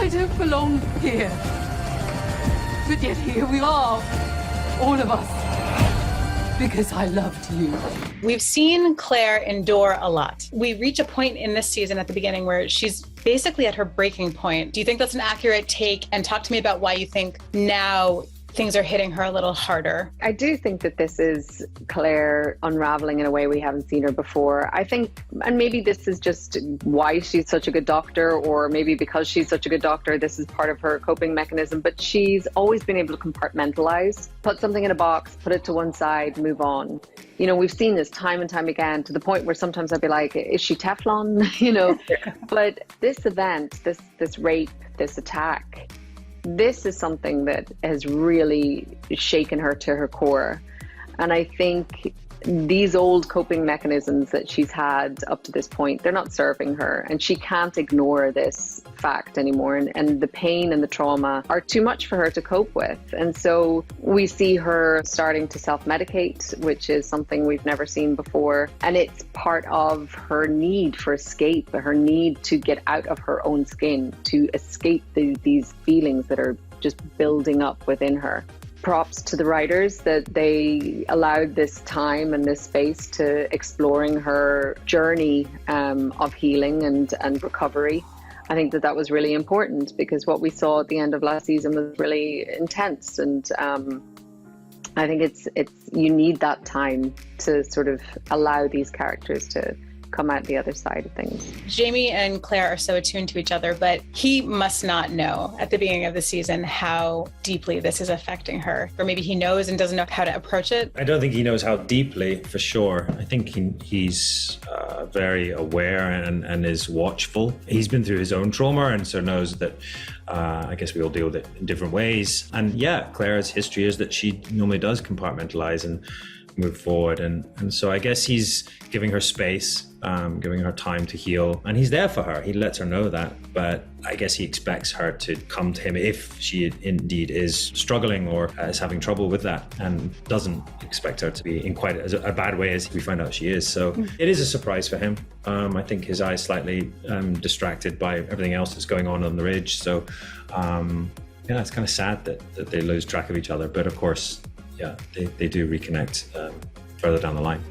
I don't belong here. But yet here we are, all of us, because I loved you. We've seen Claire endure a lot. We reach a point in this season at the beginning where she's basically at her breaking point. Do you think that's an accurate take? And talk to me about why you think now things are hitting her a little harder. I do think that this is Claire unraveling in a way we haven't seen her before. I think, and maybe this is just why she's such a good doctor, or maybe because she's such a good doctor, this is part of her coping mechanism, but she's always been able to compartmentalize, put something in a box, put it to one side, move on. You know, we've seen this time and time again, to the point where sometimes I'd be like, is she Teflon? You know, but this event, this rape, this attack, this is something that has really shaken her to her core. And I think these old coping mechanisms that she's had up to this point, they're not serving her, and she can't ignore this fact anymore. And the pain and the trauma are too much for her to cope with. And so we see her starting to self-medicate, which is something we've never seen before. And it's part of her need for escape, her need to get out of her own skin, to escape these feelings that are just building up within her. Props to the writers that they allowed this time and this space to exploring her journey of healing and recovery. I think that was really important, because what we saw at the end of last season was really intense, and I think it's you need that time to sort of allow these characters to come out the other side of things. Jamie and Claire are so attuned to each other, but he must not know at the beginning of the season how deeply this is affecting her. Or maybe he knows and doesn't know how to approach it. I don't think he knows how deeply, for sure. I think he's very aware and is watchful. He's been through his own trauma, and so knows that I guess we all deal with it in different ways. And yeah, Claire's history is that she normally does compartmentalize and move forward, and so I guess he's giving her space, giving her time to heal, and he's there for her. He lets her know that, but I guess he expects her to come to him if she indeed is struggling or is having trouble with that, and doesn't expect her to be in quite a bad way as we find out she is. So it is a surprise for him. I think his eyes slightly distracted by everything else that's going on the ridge. So yeah, it's kind of sad that they lose track of each other, but of course, yeah, they do reconnect further down the line.